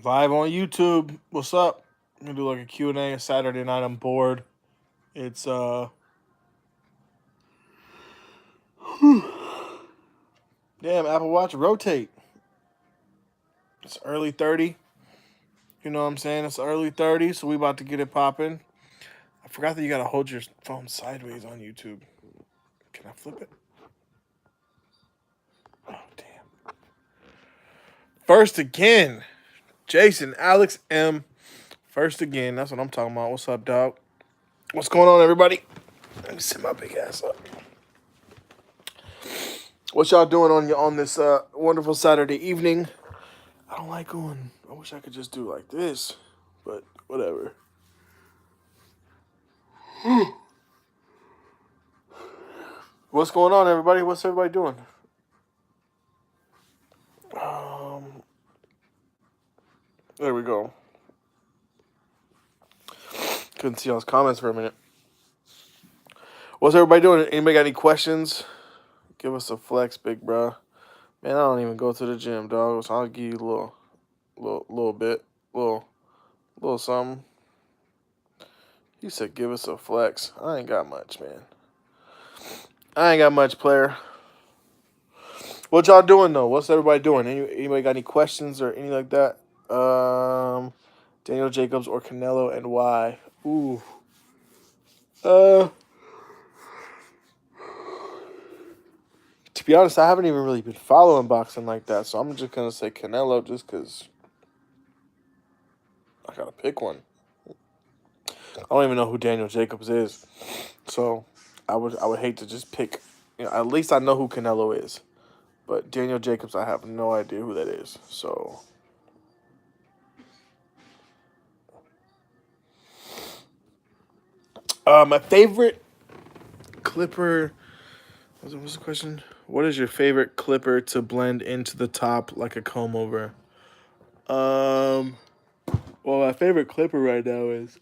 Live on YouTube. What's up? I'm gonna do like a Q&A a Saturday night. I'm bored. It's damn Apple Watch rotate. It's early 30. You know what I'm saying? It's early 30, so we about to get it popping. I forgot that you gotta hold your phone sideways on YouTube. Can I flip it? Oh damn. First again. Jason, Alex M. First again. That's what I'm talking about. What's up, dog? What's going on, everybody? Let me sit my big ass up. What y'all doing on this wonderful Saturday evening? I don't like going. I wish I could just do like this, but whatever. What's going on, everybody? What's everybody doing? Um, there we go. Couldn't see y'all's comments for a minute. What's everybody doing? Anybody got any questions? Give us a flex, big bro. Man, I don't even go to the gym, dog. So I'll give you a little bit, little something. He said, "Give us a flex." I ain't got much, man. I ain't got much, player. What y'all doing though? What's everybody doing? Anybody got any questions or anything like that? Daniel Jacobs or Canelo and why? Ooh. To be honest, I haven't even really been following boxing like that, so I'm just gonna say Canelo just because I gotta pick one. I don't even know who Daniel Jacobs is, so I would hate to just pick. At least I know who Canelo is, but Daniel Jacobs, I have no idea who that is. So. My favorite clipper. What's the question? What is your favorite clipper to blend into the top like a comb over? Well, my favorite clipper right now is.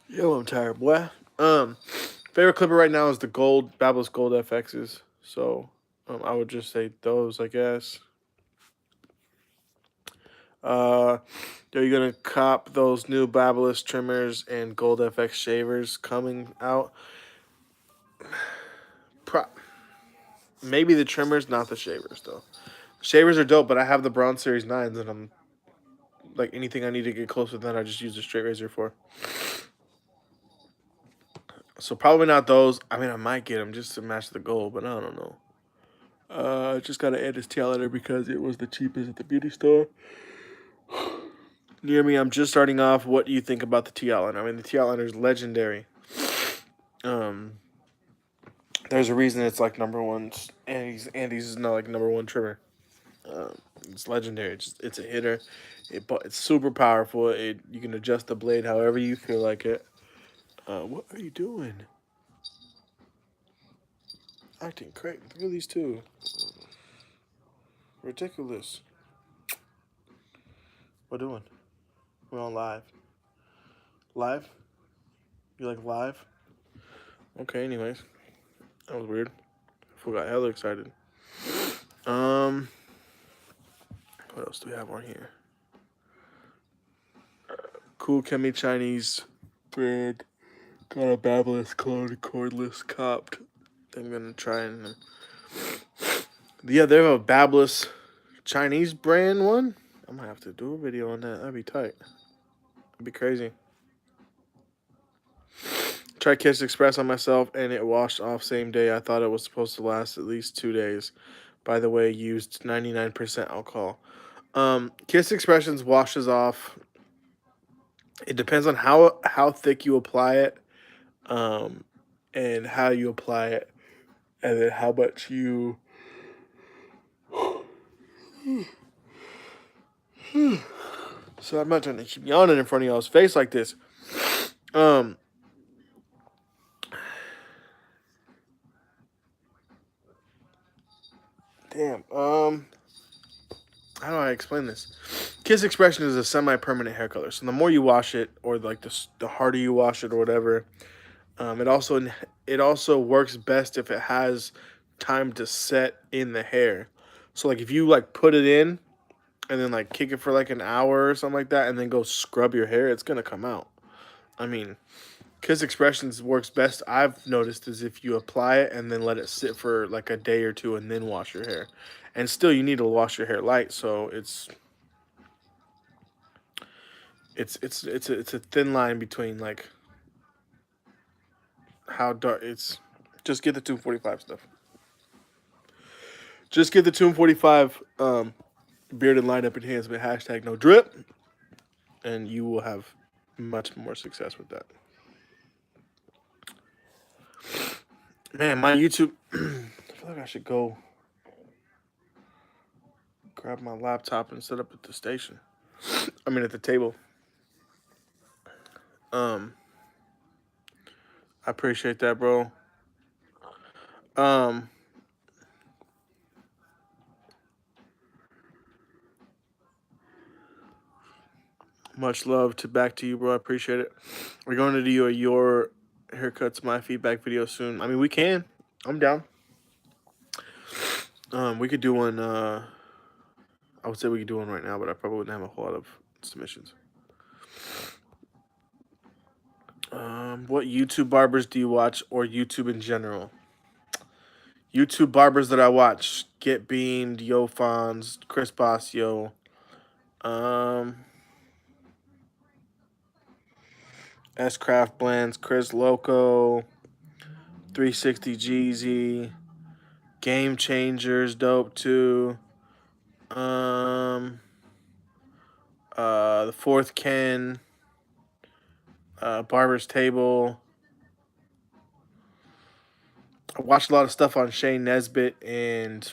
Yo, I'm tired, boy. Favorite clipper right now is the Babyliss Gold FXs. So, I would just say those, I guess. Are you gonna cop those new Babyliss trimmers and Gold FX shavers coming out? Maybe the trimmers, not the shavers, though. Shavers are dope, but I have the Bronze Series 9s, and I'm like anything I need to get closer than that, I just use a straight razor for. So probably not those. I mean, I might get them just to match the gold, but I don't know. I just got to add this tail liner because it was the cheapest at the beauty store. Near me, I'm just starting off. What do you think about the TL liner? I mean, the TL liner is legendary. There's a reason it's like number one. Andy's is not like number one trimmer. It's legendary. It's a hitter. It's super powerful. You can adjust the blade however you feel like it. What are you doing? Acting crazy. Look at these two. Ridiculous. What doing? We're on live. Live? You like live? Okay, anyways. That was weird. I got hella excited. What else do we have on here? Cool Chemi Chinese brand. Got a Babyliss clone cordless copped. I'm gonna try and yeah, they have a Babyliss Chinese brand one. I'm gonna have to do a video on that. That'd be tight. That'd be crazy. Tried Kiss Express on myself and it washed off same day. I thought it was supposed to last at least 2 days. By the way, used 99% alcohol. Kiss Expressions washes off. It depends on how thick you apply it, and how you apply it, and then how much you. So I'm not trying to keep yawning in front of y'all's face like this. Damn. How do I explain this? Kiss Expression is a semi-permanent hair color, so the more you wash it, or like the harder you wash it, or whatever, it also works best if it has time to set in the hair. So like if you like put it in and then like kick it for like an hour or something like that, and then go scrub your hair, it's gonna come out. I mean, Kiss Expressions works best. I've noticed is if you apply it and then let it sit for like a day or two and then wash your hair, and still you need to wash your hair light. So it's a thin line between like how dark it's. Just get the 245 stuff. Just get the 245 beard and lineup enhancement hashtag no drip, and you will have much more success with that. Man, my YouTube. I feel like I should go grab my laptop and set up at the station. I mean, at the table. Um, I appreciate that, bro. Um, much love to back to you, bro. I appreciate it. We're going to do your haircuts, my feedback video soon. I mean, we can. I'm down. We could do one. I would say we could do one right now, but I probably wouldn't have a whole lot of submissions. What YouTube barbers do you watch, or YouTube in general? YouTube barbers that I watch: Get Beamed, Yo Fonz, Chris Basio, um, S Craft Blends, Chris Loco, 360 Jeezy, Game Changers, dope too. The Fourth Ken, Barber's Table. I watched a lot of stuff on Shane Nesbitt and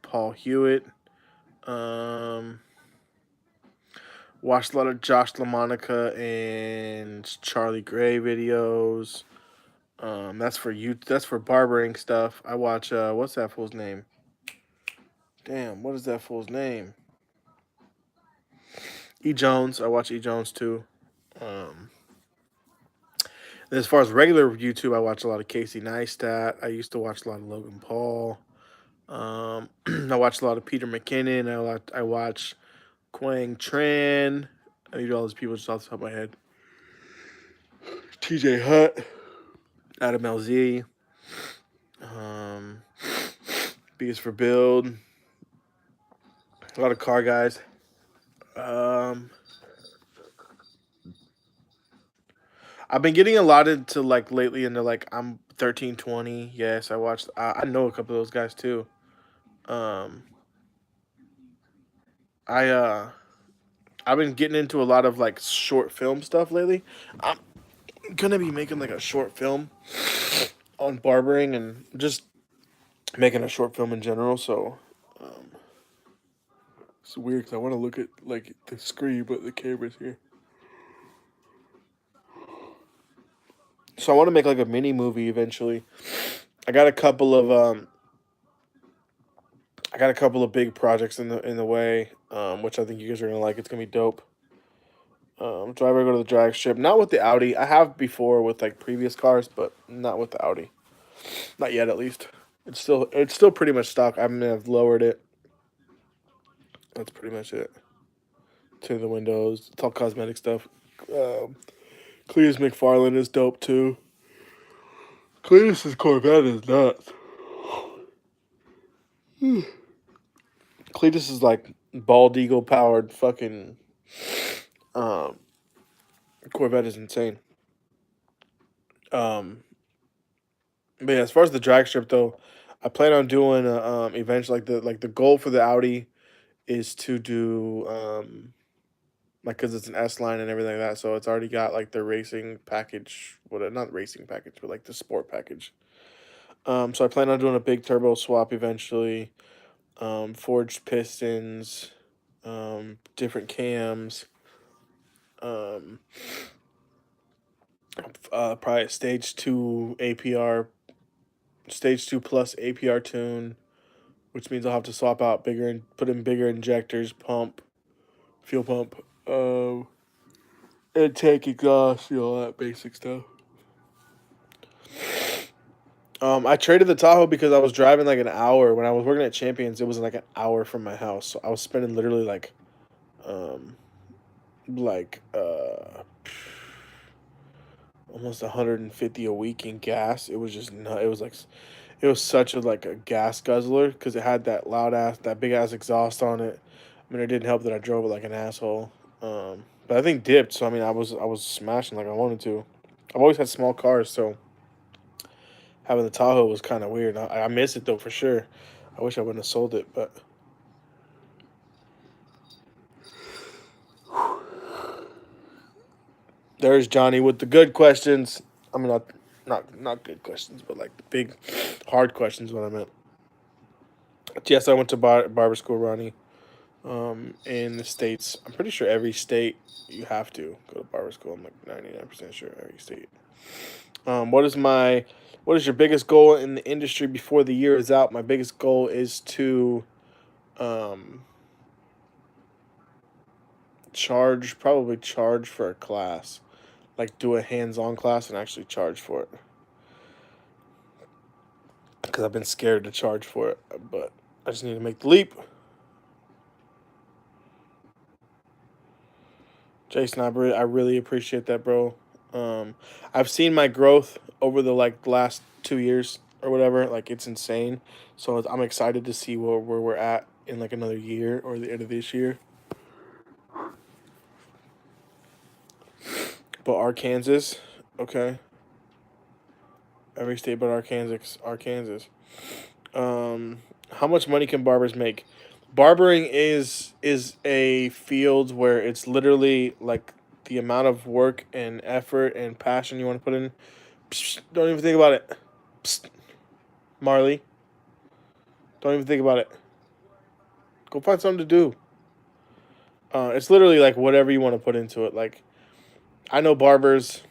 Paul Hewitt. Watched a lot of Josh LaMonica and Charlie Gray videos. That's for you. That's for barbering stuff. I watch. What's that fool's name? Damn, what is that fool's name? E Jones. I watch E Jones too. As far as regular YouTube, I watch a lot of Casey Neistat. I used to watch a lot of Logan Paul. I watch a lot of Peter McKinnon. I watch Quang Tran. I need all those people just off the top of my head. TJ Hutt, Adam LZ, B is for Build, a lot of car guys. I've been getting a lot into like lately into like I'm 1320. Yes, I watched. I know a couple of those guys too. I I've been getting into a lot of like short film stuff lately. I'm gonna be making like a short film on barbering and just making a short film in general. So it's weird because I want to look at like the screen, but the camera's here. So I want to make like a mini movie eventually. I got a couple of big projects in the way, which I think you guys are gonna like. It's gonna be dope. Driver go to the drag strip, not with the Audi. I have before with like previous cars, but not with the Audi. Not yet, at least. It's still pretty much stock. I mean, I've lowered it. That's pretty much it. To the windows. It's all cosmetic stuff. Cletus McFarlane is dope too. Cletus's Corvette is nuts. Cletus is like bald eagle powered fucking Corvette is insane. But yeah, as far as the drag strip though, I plan on doing a eventually like the goal for the Audi is to do like because it's an S line and everything like that, so it's already got like the racing package, what not racing package, but like the sport package. So I plan on doing a big turbo swap eventually, forged pistons, different cams, um, probably a stage two plus APR tune, which means I'll have to swap out bigger and put in bigger injectors, fuel pump, intake, exhaust, all that basic stuff. I traded the Tahoe because I was driving like an hour. When I was working at Champions, it was like an hour from my house. So I was spending literally um, like almost 150 a week in gas. It was just not. It was like it was such a like a gas guzzler because it had that loud ass, that big ass exhaust on it. I mean, it didn't help that I drove it like an asshole. But I think dipped. So I mean, I was smashing like I wanted to. I've always had small cars, so having the Tahoe was kind of weird. I miss it though for sure. I wish I wouldn't have sold it, but there's Johnny with the good questions. I mean, not good questions, but like the big, hard questions. What I meant. Yes, I went to barber school, Ronnie. In the states, I'm pretty sure every state you have to go to barber school. I'm like 99% sure every state. What is my, what is your biggest goal in the industry before the year is out? My biggest goal is to, um, probably charge for a class, like do a hands-on class and actually charge for it. Because I've been scared to charge for it, but I just need to make the leap. Jason, I really appreciate that, bro. Um, I've seen my growth over the like last 2 years or whatever. Like it's insane. So I'm excited to see where we're at in like another year or the end of this year. But Arkansas, okay, every state but Arkansas. How much money can barbers make? Barbering is a field where it's literally like the amount of work and effort and passion you want to put in. Psst, don't even think about it. Psst, Marley, don't even think about it. Go find something to do. It's literally like whatever you want to put into it. Like I know barbers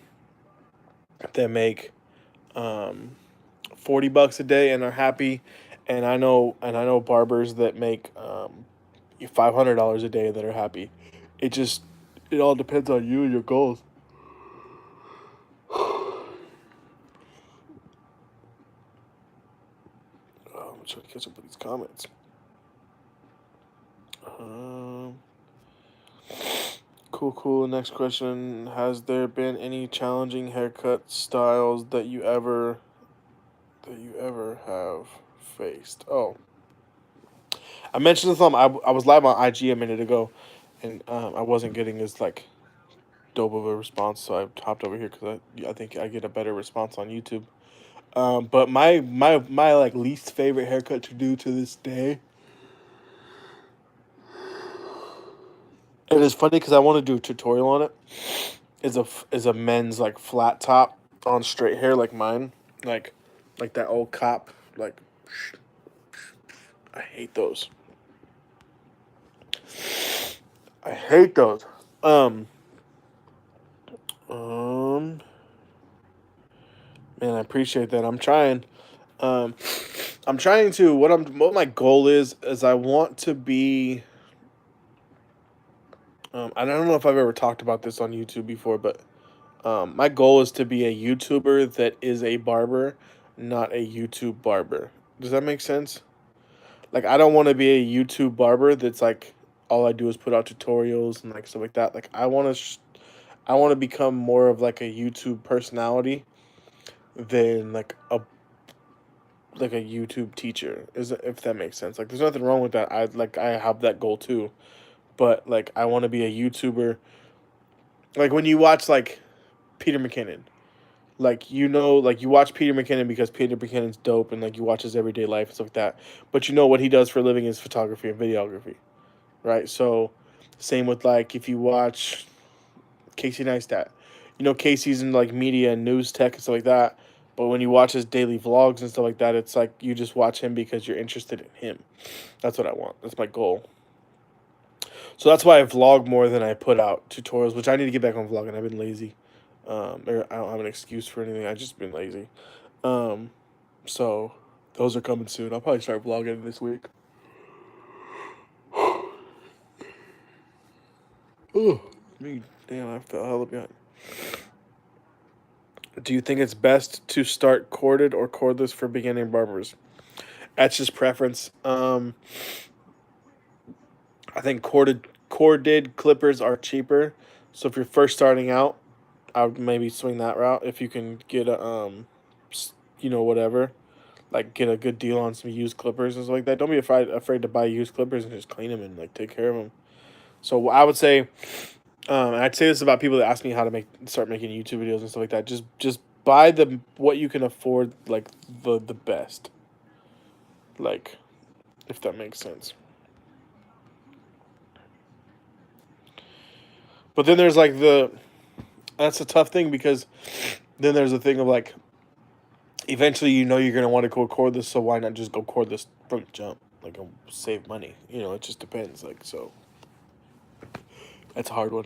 that make um, $40 a day and are happy, and I know barbers that make $500 a day that are happy. It just it all depends on you and your goals. I'm trying to catch up with these comments. Um, cool. Next question: has there been any challenging haircut styles that you ever have faced? Oh, I mentioned the thumb. I was live on IG a minute ago, and I wasn't getting as like dope of a response, so I hopped over here because I think I get a better response on YouTube. But my like least favorite haircut to do to this day. It is funny because I want to do a tutorial on it. Is a men's like flat top on straight hair like mine, like like that old cop. Like I hate those. I hate those. Um um man, I appreciate that. Um I'm trying to what my goal is I want to be I don't know if I've ever talked about this on YouTube before, but my goal is to be a YouTuber that is a barber, not a YouTube barber. Does that make sense? Like, I don't want to be a YouTube barber that's like all I do is put out tutorials and like stuff like that. Like, I want to become more of like a YouTube personality than like a YouTube teacher. Is if that makes sense. Like, there's nothing wrong with that. I have that goal too, but like I want to be a YouTuber. Like when you watch like Peter McKinnon, like you watch Peter McKinnon because Peter McKinnon's dope and like you watch his everyday life and stuff like that. But you know what he does for a living is photography and videography, right? So same with like if you watch Casey Neistat, you know Casey's in like media and news tech and stuff like that. But when you watch his daily vlogs and stuff like that, it's like you just watch him because you're interested in him. That's what I want. That's my goal. So that's why I vlog more than I put out tutorials, which I need to get back on vlogging. I've been lazy. Or I don't have an excuse for anything. I just been lazy. Um, so those are coming soon. I'll probably start vlogging this week. Oh, me, damn, I fell hella behind. Do you think it's best to start corded or cordless for beginning barbers? That's just preference. I think corded clippers are cheaper. So if you're first starting out, I would maybe swing that route if you can get a whatever, like get a good deal on some used clippers and stuff like that. Don't be afraid to buy used clippers and just clean them and like take care of them. So I would say, and I'd say this about people that ask me how to start making YouTube videos and stuff like that. Just buy the what you can afford, like the best, like if that makes sense. But then there's like that's a tough thing because then there's a thing of like eventually you're gonna want to go cordless, so why not just go cordless from the jump? Like save money. It just depends. Like so, that's a hard one.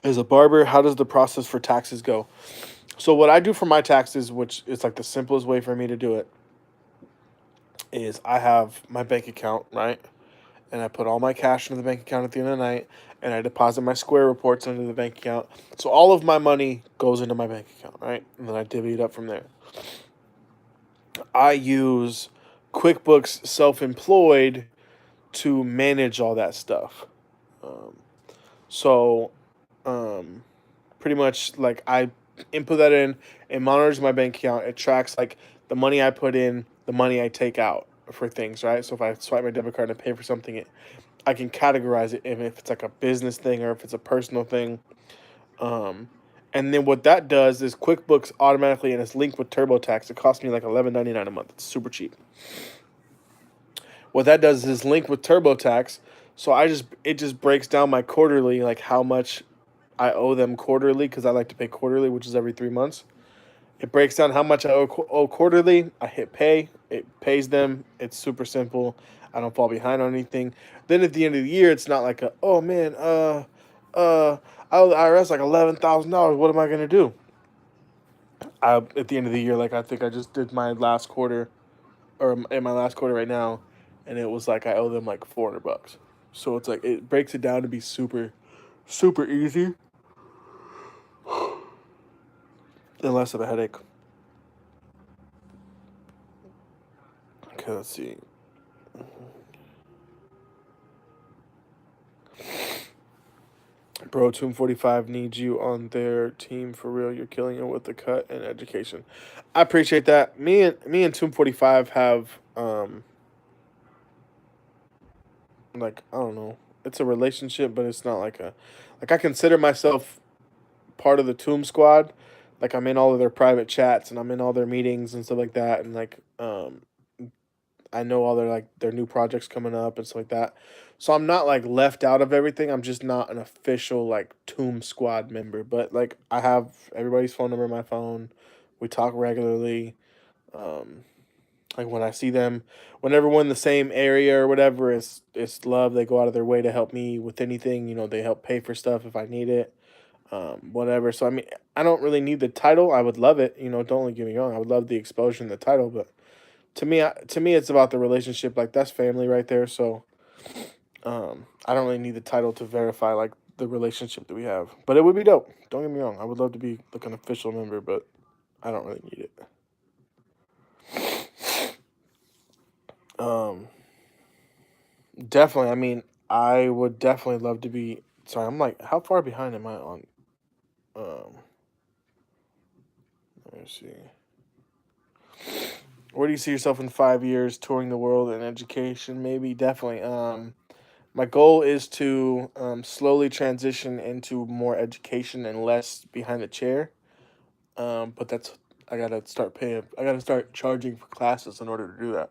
As a barber, how does the process for taxes go? So what I do for my taxes, which is like the simplest way for me to do it, is I have my bank account, right? And I put all my cash into the bank account at the end of the night, and I deposit my Square reports into the bank account. So all of my money goes into my bank account, right? And then I divvy it up from there. I use QuickBooks Self-Employed to manage all that stuff. Um, so, um, pretty much like I input that in, it monitors my bank account. It tracks like the money I put in, the money I take out for things, right? So if I swipe my debit card and pay for something, I can categorize it if it's like a business thing or if it's a personal thing. Um, and then what that does is QuickBooks automatically, and it's linked with TurboTax. It costs me like $11.99 a month. It's super cheap. What that does is link with TurboTax. So it just breaks down my quarterly, like how much I owe them quarterly, because I like to pay quarterly, which is every 3 months. It breaks down how much I owe quarterly. I hit pay. It pays them. It's super simple. I don't fall behind on anything. Then at the end of the year, it's not like oh man, I owe the IRS like $11,000. What am I gonna do? At the end of the year, like I think I just did my last quarter, or in my last quarter right now, and it was like I owe them like $400. So it's like it breaks it down to be super, super easy and less of a headache. Okay, let's see. Bro, Tomb 45 needs you on their team for real. You're killing it with the cut and education. I appreciate that. Me and Tomb 45 have like I don't know. It's a relationship, but it's not like I consider myself part of the Tomb squad. Like I'm in all of their private chats and I'm in all their meetings and stuff like that, and like I know all their new projects coming up and stuff like that. So I'm not like left out of everything. I'm just not an official like Tomb Squad member. But like I have everybody's phone number in my phone. We talk regularly. Um, like when I see them, whenever we're in the same area or whatever, it's love. They go out of their way to help me with anything. They help pay for stuff if I need it. Whatever. So I mean, I don't really need the title. I would love it. Don't get me wrong. I would love the exposure and the title, but to me, it's about the relationship. Like that's family right there. So I don't really need the title to verify like the relationship that we have. But it would be dope. Don't get me wrong. I would love to be like an official member, but I don't really need it. Um, definitely. I mean, I would definitely love to be. Sorry, I'm like, how far behind am I on? Um, let me see. Where do you see yourself in 5 years, touring the world in education? Maybe, definitely. My goal is to slowly transition into more education and less behind the chair. But I gotta start paying. I gotta start charging for classes in order to do that.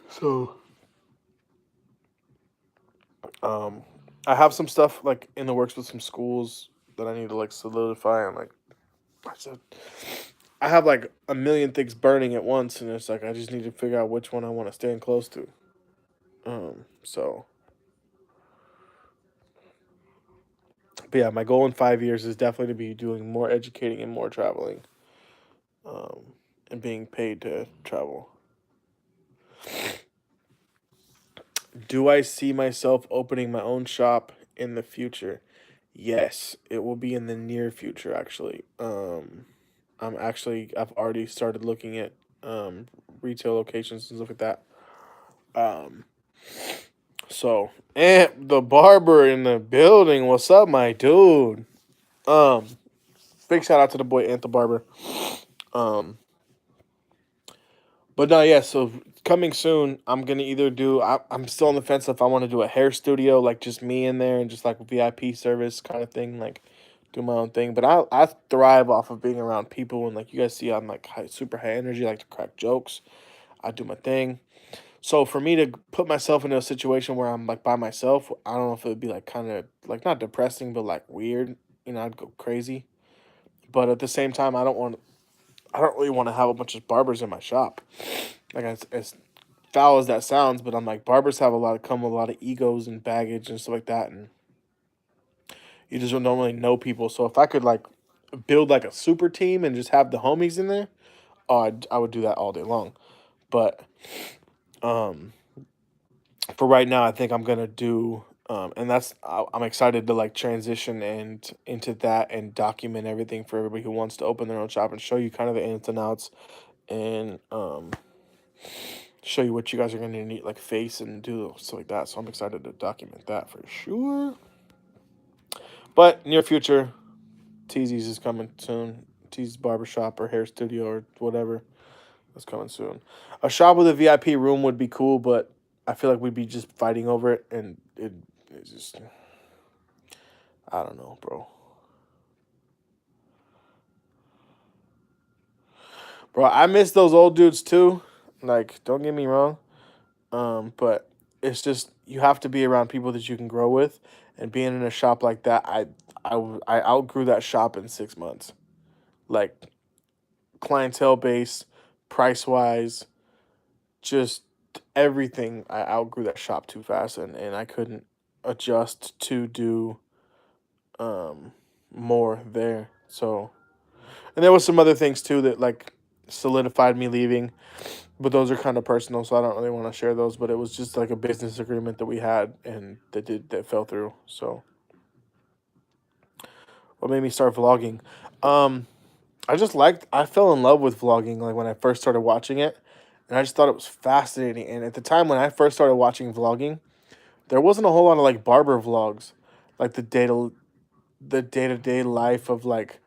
So, um, I have some stuff like in the works with some schools that I need to like solidify and like I said, I have like a million things burning at once, and it's like I just need to figure out which one I want to stand close to. So, but yeah, my goal in 5 years is definitely to be doing more educating and more traveling, um, and being paid to travel. Do I see myself opening my own shop in the future? Yes, it will be in the near future actually. I've already started looking at retail locations and stuff like that. Um and the barber in the building. What's up, my dude? Um Big shout out to the boy Ant the Barber. Um But no, yeah. So coming soon, I'm gonna either do. I'm still on the fence if I want to do a hair studio, like just me in there and just like a VIP service kind of thing, like do my own thing. But I thrive off of being around people and like you guys see, I'm like super high energy, I like to crack jokes. I do my thing. So for me to put myself into a situation where I'm like by myself, I don't know if it would be like kind of like not depressing, but like weird. I'd go crazy. But at the same time, I don't really want to have a bunch of barbers in my shop. Like as foul as that sounds, but I'm like barbers have come with a lot of egos and baggage and stuff like that, and you just don't normally know people. So if I could like build like a super team and just have the homies in there, oh, I would do that all day long. But um, for right now, I think I'm gonna do. And I'm excited to like transition and into that and document everything for everybody who wants to open their own shop and show you kind of the ins and outs and show you what you guys are going to need, like face and do stuff like that. So I'm excited to document that for sure. But near future, TZ's is coming soon. TZ's barbershop or hair studio or whatever is coming soon. A shop with a VIP room would be cool, but I feel like we'd be just fighting over it, and it's just I don't know, bro. Bro, I miss those old dudes too. Like, don't get me wrong. But it's just you have to be around people that you can grow with, and being in a shop like that, I outgrew that shop in 6 months. Like clientele base, price wise, just everything. I outgrew that shop too fast, and I couldn't adjust to do um more there. So and there was some other things too that like solidified me leaving, but those are kind of personal, so I don't really want to share those. But it was just like a business agreement that we had, and that fell through. So what made me start vlogging? Um, I fell in love with vlogging like when I first started watching it, and I just thought it was fascinating. And at the time when I first started watching vlogging, there wasn't a whole lot of like barber vlogs, like the day to day life of like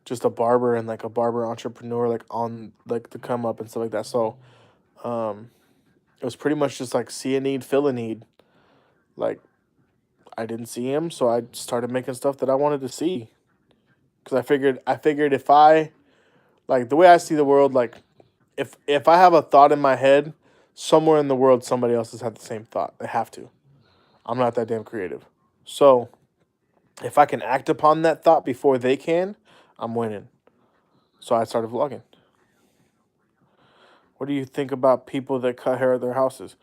just a barber and like a barber entrepreneur like on like the come up and stuff like that. So um, it was pretty much just like see a need, fill a need. Like I didn't see him, so I started making stuff that I wanted to see because I figured if I like the way I see the world, like if I have a thought in my head, somewhere in the world somebody else has had the same thought. They have to. I'm not that damn creative. So if I can act upon that thought before they can, I'm winning. So I started vlogging. What do you think about people that cut hair at their houses?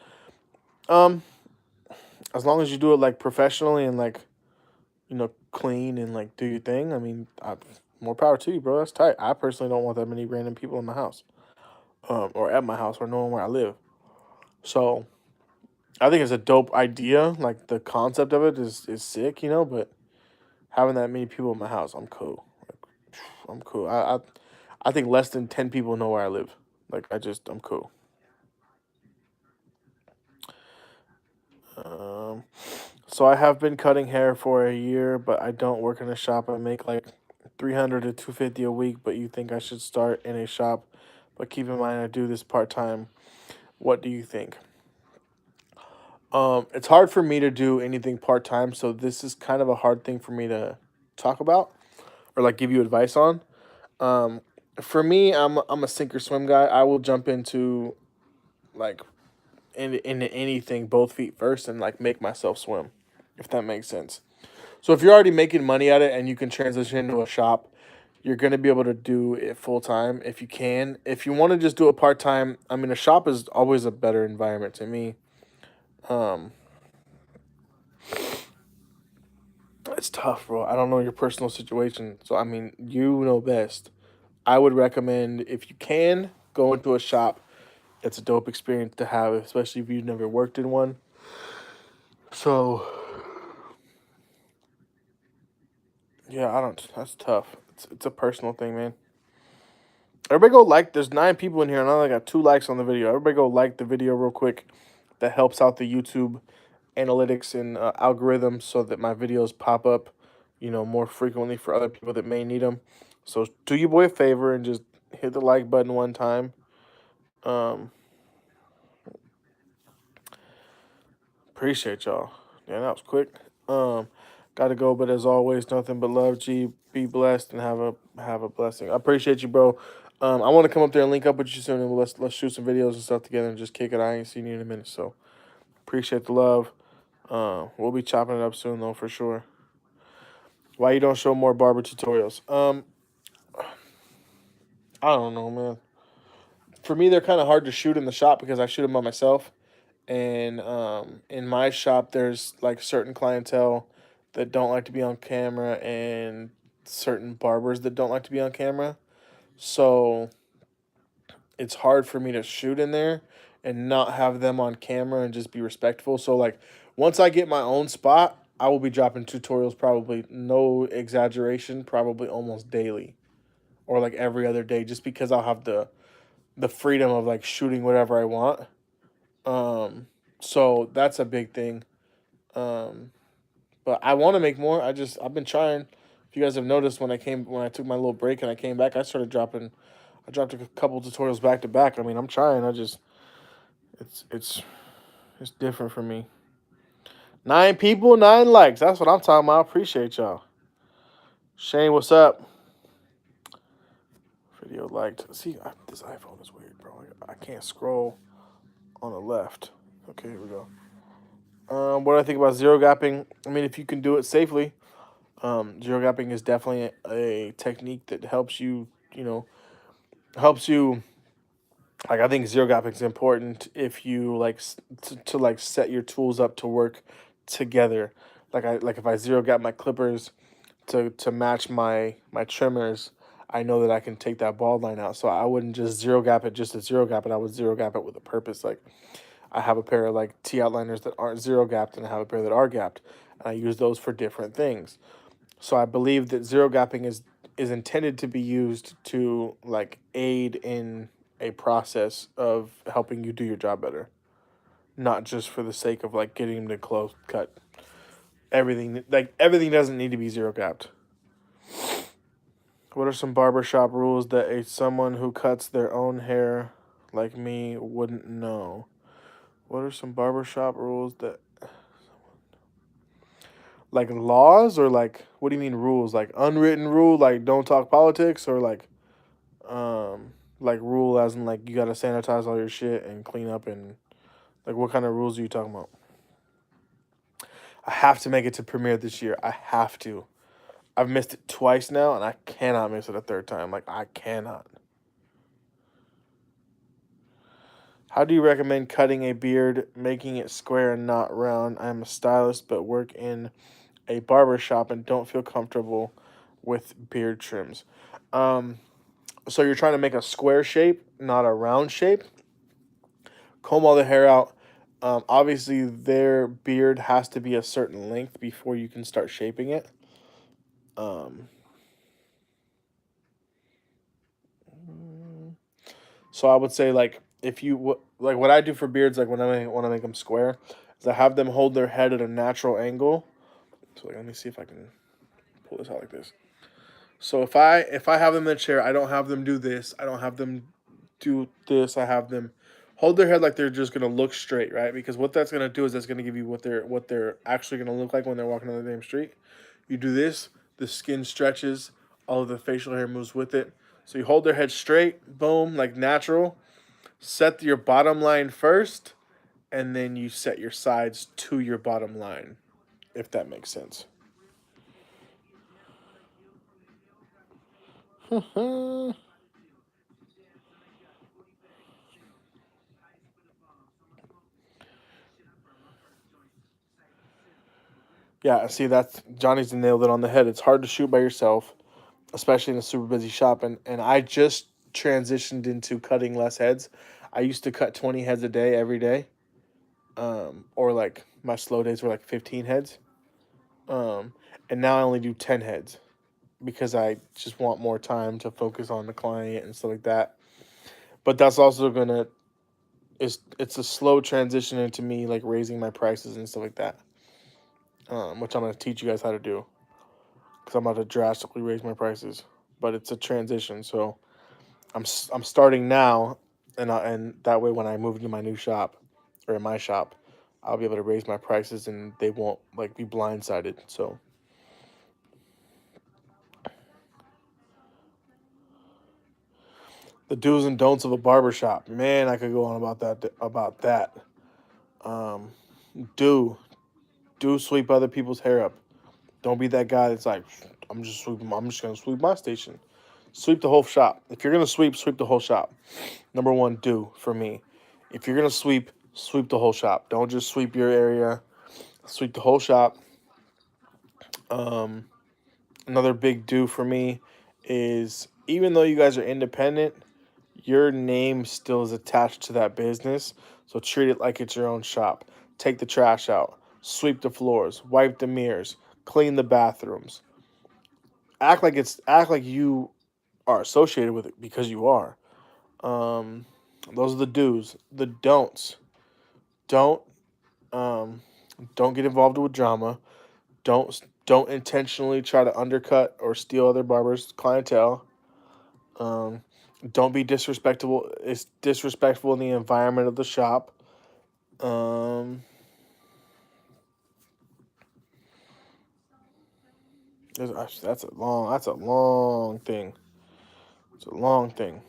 Um, as long as you do it like professionally and like clean and like do your thing. I mean, more power to you, bro. That's tight. I personally don't want that many random people in my house, or at my house, or knowing where I live. So I think it's a dope idea. Like the concept of it is sick, But having that many people in my house, I'm cool. Like, I'm cool. I think less than 10 people know where I live. Like I'm cool. Um, so I have been cutting hair for a year, but I don't work in a shop. I make like 300 to 250 a week. But you think I should start in a shop? But keep in mind, I do this part time. What do you think? It's hard for me to do anything part time, so this is kind of a hard thing for me to talk about or like give you advice on. Um, for me, I'm a sink or swim guy. I will jump into like into anything both feet first and like make myself swim, if that makes sense. So if you're already making money at it and you can transition into a shop, you're gonna be able to do it full time if you can. If you want to just do it part time, I mean, a shop is always a better environment to me. Um, it's tough, bro. I don't know your personal situation, so I mean, you know best. I would recommend if you can go into a shop. It's a dope experience to have, especially if you've never worked in one. So yeah, I don't. That's tough. It's a personal thing, man. Everybody go like. There's 9 people in here, and I only got 2 likes on the video. Everybody go like the video real quick. That helps out the YouTube analytics and algorithms so that my videos pop up, more frequently for other people that may need them. So do your boy a favor and just hit the like button one time. Um, Appreciate y'all. Yeah, that was quick. Um, Gotta go, but as always, nothing but love. G, be blessed and have a blessing. I appreciate you, bro. I want to come up there and link up with you soon, and let's shoot some videos and stuff together and just kick it. I ain't seen you in a minute, so appreciate the love. We'll be chopping it up soon though, for sure. Why you don't show more barber tutorials? I don't know, man. For me, they're kind of hard to shoot in the shop because I shoot them by myself. And in my shop, there's like certain clientele that don't like to be on camera and certain barbers that don't like to be on camera. So it's hard for me to shoot in there and not have them on camera and just be respectful. So like once I get my own spot, I will be dropping tutorials probably, no exaggeration, probably almost daily or like every other day just because I'll have the freedom of like shooting whatever I want. Um so that's a big thing. Um but I want to make more. I've been trying. If you guys have noticed when I took my little break and I came back, I dropped a couple tutorials back to back. I mean, I'm trying. It's it's it's different for me. 9 people, 9 likes. That's what I'm talking about. I appreciate y'all. Shane, what's up? Video liked. See, this iPhone is weird, bro. I can't scroll on the left. Okay, here we go. What do I think about zero gapping? I mean, if you can do it safely, zero gapping is definitely a technique that helps you. Helps you. Like I think zero gapping is important if you like to like set your tools up to work together. Like if I zero gap my clippers to match my trimmers, I know that I can take that bald line out. So I wouldn't just zero gap it just to zero gap it. I would zero gap it with a purpose. Like I have a pair of like T outliners that aren't zero gapped, and I have a pair that are gapped, and I use those for different things. So I believe that zero gapping is intended to be used to like aid in a process of helping you do your job better, not just for the sake of like getting the close cut. Everything doesn't need to be zero gapped. What are some barbershop rules that a someone who cuts their own hair like me wouldn't know? What are some barbershop rules that like laws, or like what do you mean rules? Like unwritten rule, like don't talk politics, or like rule as in like you gotta sanitize all your shit and clean up, and like what kind of rules are you talking about? I have to make it to premiere this year. I have to. I've missed it twice now, and I cannot miss it a third time. Like I cannot. How do you recommend cutting a beard, making it square and not round? I am a stylist, but work in a barber shop and don't feel comfortable with beard trims. Um, so you're trying to make a square shape, not a round shape. Comb all the hair out. Obviously, their beard has to be a certain length before you can start shaping it. Um, so I would say like if you like what I do for beards, like when I want to make them square, is I have them hold their head at a natural angle. So like, let me see if I can pull this out like this. So if I have them in a chair, I don't have them do this. I don't have them do this. I have them hold their head like they're just gonna look straight, right? Because what that's gonna do is that's gonna give you what they're actually gonna look like when they're walking on the damn street. You do this, the skin stretches, all of the facial hair moves with it. So you hold their head straight, boom, like natural. Set your bottom line first, and then you set your sides to your bottom line, if that makes sense. Yeah, see, that's Johnny's nailed it on the head. It's hard to shoot by yourself, especially in a super busy shop. And I just transitioned into cutting less heads. I used to cut 20 heads a day every day. or like my slow days were like 15 heads. Um, and now I only do 10 heads because I just want more time to focus on the client and stuff like that. But that's also gonna it's a slow transition into me like raising my prices and stuff like that, which I'm gonna teach you guys how to do because I'm about to drastically raise my prices. But it's a transition, so I'm starting now, and that way when I move into my new shop or in my shop, I'll be able to raise my prices and they won't like be blindsided. So the do's and don'ts of a barber shop, man, I could go on about that. Um, do do sweep other people's hair up. Don't be that guy that's like, I'm just gonna sweep my station. Sweep the whole shop. If you're gonna sweep, sweep the whole shop. Number one, do for me. If you're gonna sweep, sweep the whole shop. Don't just sweep your area. Sweep the whole shop. Um, Another big do for me is even though you guys are independent, your name still is attached to that business. So treat it like it's your own shop. Take the trash out, sweep the floors, wipe the mirrors, clean the bathrooms. Act like you are associated with it because you are. Um, those are the do's. The don'ts. Don't um, don't get involved with drama. Don't intentionally try to undercut or steal other barbers' clientele. Um, don't be disrespectful. It's disrespectful in the environment of the shop. Um, that's a long thing. It's a long thing.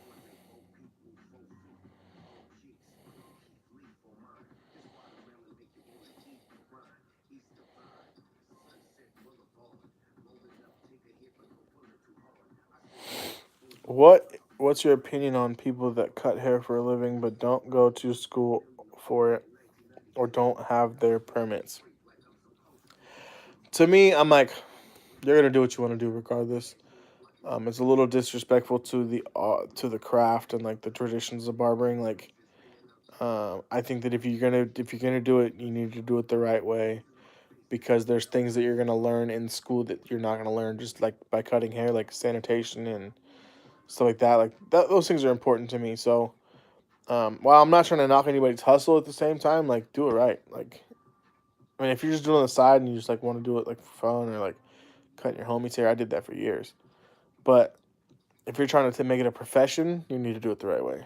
What's your opinion on people that cut hair for a living but don't go to school for it or don't have their permits? To me, I'm like, you're gonna do what you want to do regardless. It's a little disrespectful to the craft and like the traditions of barbering. Like, I think that if you're gonna do it, you need to do it the right way because there's things that you're gonna learn in school that you're not gonna learn just like by cutting hair, like sanitation and stuff like that. Those things are important to me. So, while I'm not trying to knock anybody's hustle at the same time, like do it right. Like, I mean, if you're just doing it on the side and you just like want to do it like for fun or like cutting your homie's hair, I did that for years. But if you're trying to make it a profession, you need to do it the right way.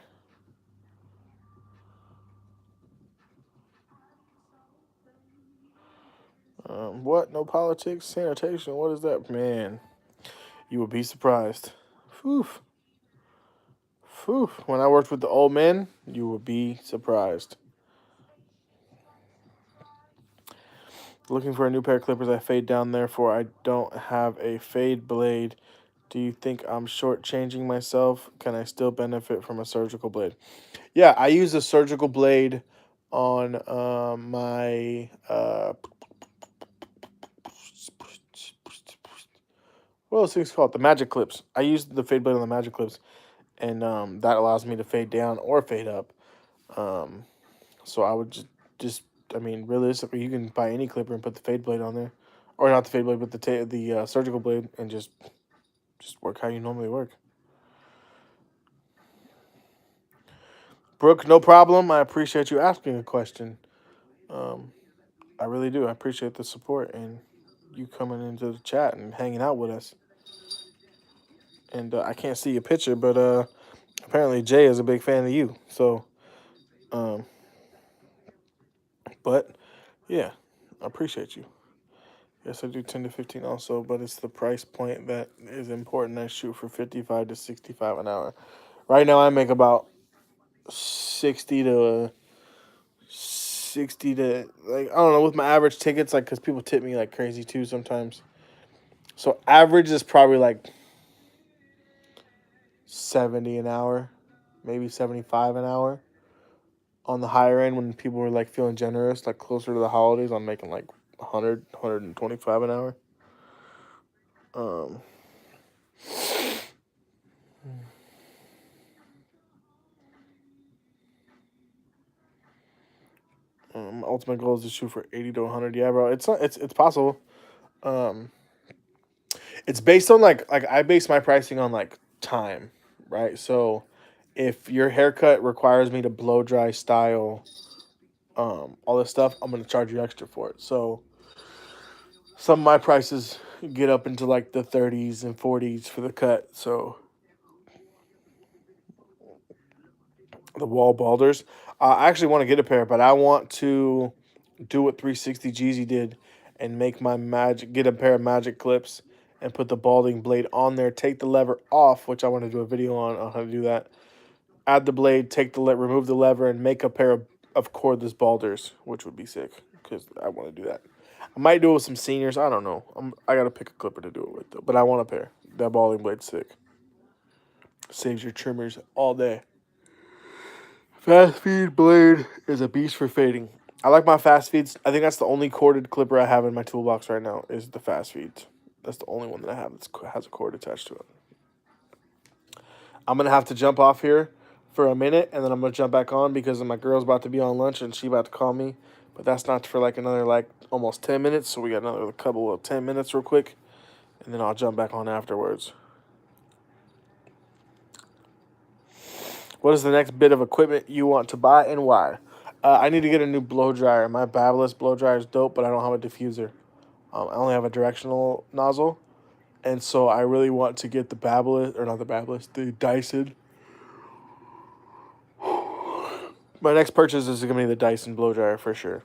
What? No politics? Sanitation? What is that? Man, you would be surprised. Whew. Whew. When I worked with the old men, you would be surprised. Looking for a new pair of clippers. I fade down, therefore I don't have a fade blade. Do you think I'm shortchanging myself? Can I still benefit from a surgical blade? Yeah, I use a surgical blade on my what are those things called? The magic clips. I use the fade blade on the magic clips, and that allows me to fade down or fade up. Um, so I would just I mean, realistically, you can buy any clipper and put the fade blade on there, or not the fade blade, but the surgical blade, and just work how you normally work. Brooke, no problem. I appreciate you asking a question. Um, I really do. I appreciate the support and you coming into the chat and hanging out with us. And I can't see your picture, but apparently Jay is a big fan of you. So, um, but yeah, I appreciate you. Yes, I do 10 to 15 also, but it's the price point that is important. I shoot for 55 to 65 an hour. Right now, I make about 60 to 60 to like I don't know with my average tickets, like because people tip me like crazy too sometimes. So average is probably like 70 an hour, maybe 75 an hour. On the higher end, when people were like feeling generous, like closer to the holidays, I'm making like 100, 125 an hour. Um, My ultimate goal is to shoot for 80 to 100. Yeah, bro. It's possible. Um, it's based on like I base my pricing on like time, right? So if your haircut requires me to blow dry, style, all this stuff, I'm gonna charge you extra for it. So some of my prices get up into like the 30s and 40s for the cut. So the wall balders. I actually want to get a pair, but I want to do what 360 Jeezy did and make my magic get a pair of magic clips and put the balding blade on there. Take the lever off, which I want to do a video on how to do that. Add the blade, take the remove the lever, and make a pair of cordless balders, which would be sick because I want to do that. I might do it with some seniors. I don't know. I gotta pick a clipper to do it with though. But I want a pair. That balding blade's sick. Saves your trimmers all day. Fast feed blade is a beast for fading. I like my fast feeds. I think that's the only corded clipper I have in my toolbox right now is the fast feeds. That's the only one that I have that has a cord attached to it. I'm going to have to jump off here for a minute, and then I'm going to jump back on because my girl's about to be on lunch, and she's about to call me. But that's not for like another like almost 10 minutes, so we got another couple of 10 minutes real quick, and then I'll jump back on afterwards. What is the next bit of equipment you want to buy and why? I need to get a new blow dryer. My Babyliss blow dryer is dope, but I don't have a diffuser. I only have a directional nozzle, and so I really want to get the Babyliss, or not the Babyliss, the Dyson. My next purchase is going to be the Dyson blow dryer for sure,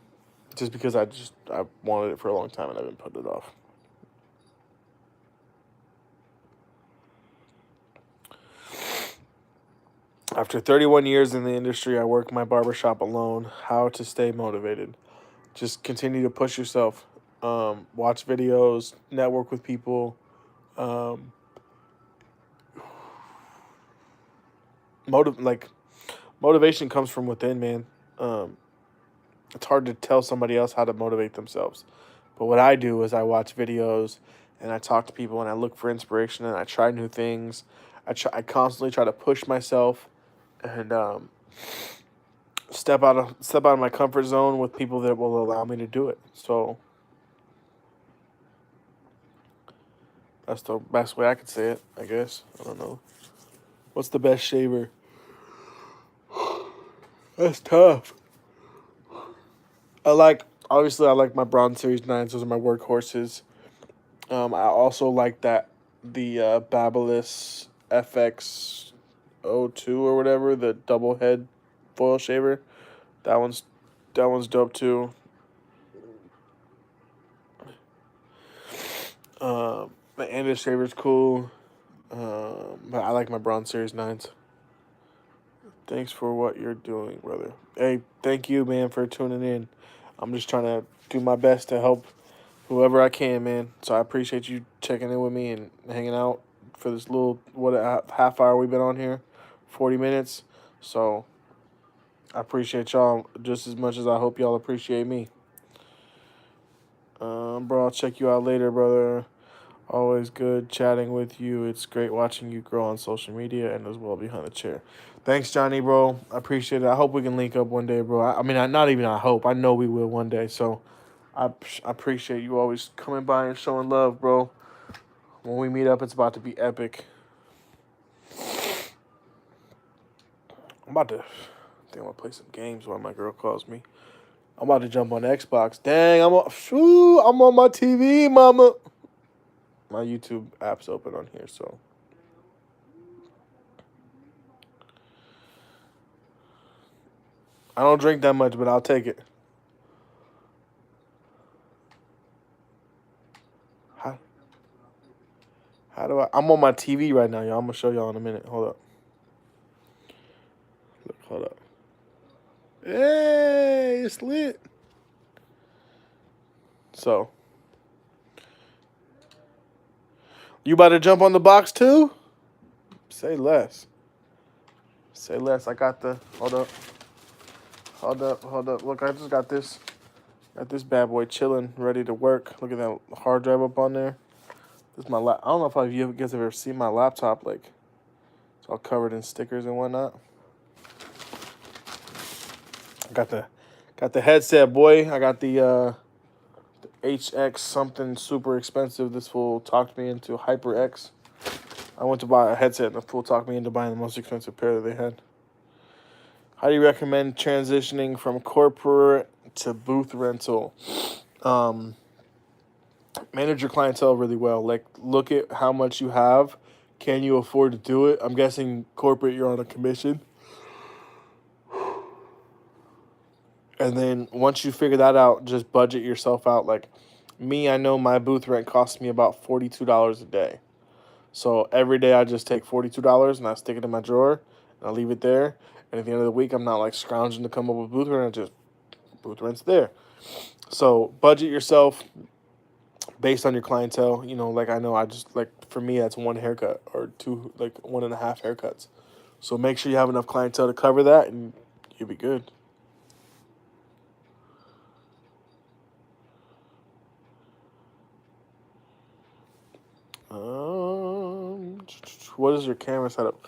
just because I wanted it for a long time and I've been putting it off. After 31 years in the industry, I work my barbershop alone. How to stay motivated? Just continue to push yourself. Watch videos, network with people. Motivation comes from within, man. It's hard to tell somebody else how to motivate themselves. But what I do is I watch videos and I talk to people and I look for inspiration and I try new things. I constantly try to push myself and step out of my comfort zone with people that will allow me to do it. So that's the best way I could say it, I guess. I don't know. What's the best shaver? That's tough. I like my Bronze Series 9s. Those are my workhorses. I also like the Babyliss FX02 or whatever, the double head foil shaver. That one's dope too. The Andis shaver's cool. But I like my Bronze Series 9s. Thanks for what you're doing, brother. Hey, thank you, man, for tuning in. I'm just trying to do my best to help whoever I can, man. So I appreciate you checking in with me and hanging out for this little half hour we've been on here, 40 minutes. So I appreciate y'all just as much as I hope y'all appreciate me. Bro, I'll check you out later, brother. Always good chatting with you. It's great watching you grow on social media and as well behind the chair. Thanks, Johnny, bro. I appreciate it. I hope we can link up one day, bro. I mean, not even I hope. I know we will one day. So I appreciate you always coming by and showing love, bro. When we meet up, it's about to be epic. I think I'm going to play some games while my girl calls me. I'm about to jump on Xbox. Dang, I'm on my TV, mama. My YouTube app's open on here, so. I don't drink that much, but I'll take it. How do I? I'm on my TV right now, y'all. I'm going to show y'all in a minute. Hold up. Look, hold up. Hey, it's lit. So. You about to jump on the box too? Say less. Say less. I got the. Hold up. Look, I just got this. Got this bad boy chilling, ready to work. Look at that hard drive up on there. This is my I don't know if you guys have ever seen my laptop. Like, it's all covered in stickers and whatnot. Got the Got the headset, boy. I got the HX something super expensive. This fool talked me into HyperX. I went to buy a headset, and the fool talked me into buying the most expensive pair that they had. How do you recommend transitioning from corporate to booth rental? Manage your clientele really well. Like, look at how much you have. Can you afford to do it? I'm guessing corporate, you're on a commission. And then once you figure that out, just budget yourself out. Like me, I know my booth rent costs me about $42 a day. So every day I just take $42 and I stick it in my drawer and I leave it there. And at the end of the week, I'm not like scrounging to come up with booth rent. I just booth rent's there. So budget yourself based on your clientele. You know, like I know I just like for me that's one haircut or two, like 1.5 haircuts. So make sure you have enough clientele to cover that, and you'll be good. What is your camera setup?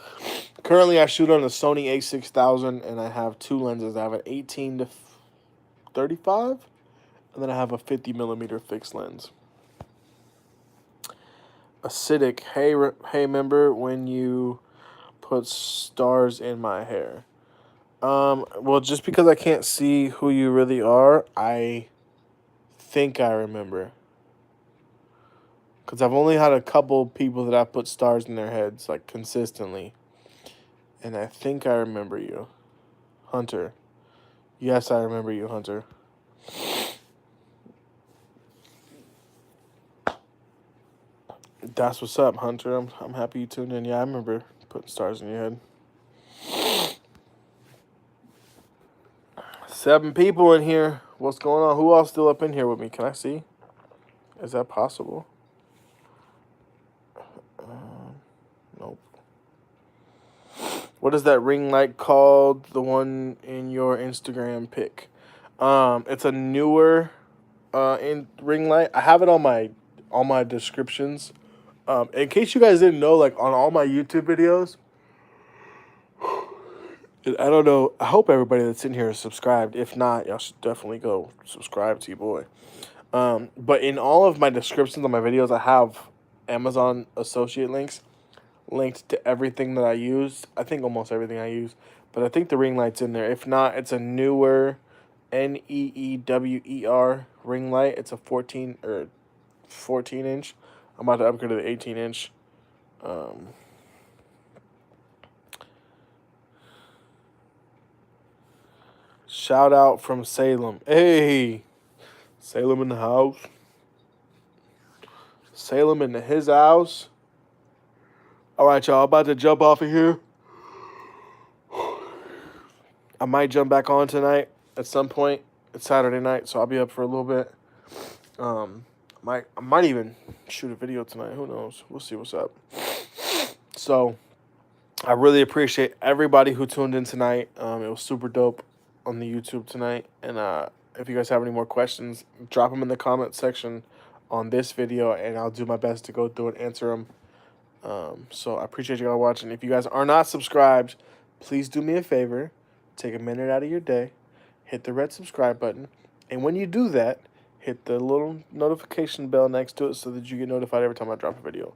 Currently, I shoot on a Sony a6000, and I have two lenses. I have an 18 to 35, and then I have a 50 millimeter fixed lens. Acidic. Hey, remember when you put stars in my hair? Well, just because I can't see who you really are, I think I remember. Because I've only had a couple people that I've put stars in their heads, like, consistently. And I think I remember you. Hunter. Yes, I remember you, Hunter. That's what's up, Hunter. I'm happy you tuned in. Yeah, I remember putting stars in your head. 7 people in here. What's going on? Who else still up in here with me? Can I see? Is that possible? Nope. What is that ring light called? The one in your Instagram pic. It's a newer in ring light. I have it on my descriptions. In case you guys didn't know, like on all my YouTube videos, I don't know. I hope everybody that's in here is subscribed. If not, y'all should definitely go subscribe to your boy. But in all of my descriptions on my videos, I have Amazon associate links linked to everything that I use. I think almost everything I use. But I think the ring light's in there. If not, it's a newer NEEWER ring light. It's a 14 inch. I'm about to upgrade to the 18-inch. Shout out from Salem. Hey, Salem in the house. Salem in his house. All right, y'all. About to jump off of here. I might jump back on tonight at some point. It's Saturday night, so I'll be up for a little bit. I might even shoot a video tonight. Who knows? We'll see what's up. So, I really appreciate everybody who tuned in tonight. It was super dope on the YouTube tonight. And if you guys have any more questions, drop them in the comment section on this video, and I'll do my best to go through and answer them. So I appreciate you guys watching. If you guys are not subscribed, please do me a favor. Take a minute out of your day. Hit the red subscribe button. And when you do that, hit the little notification bell next to it so that you get notified every time I drop a video.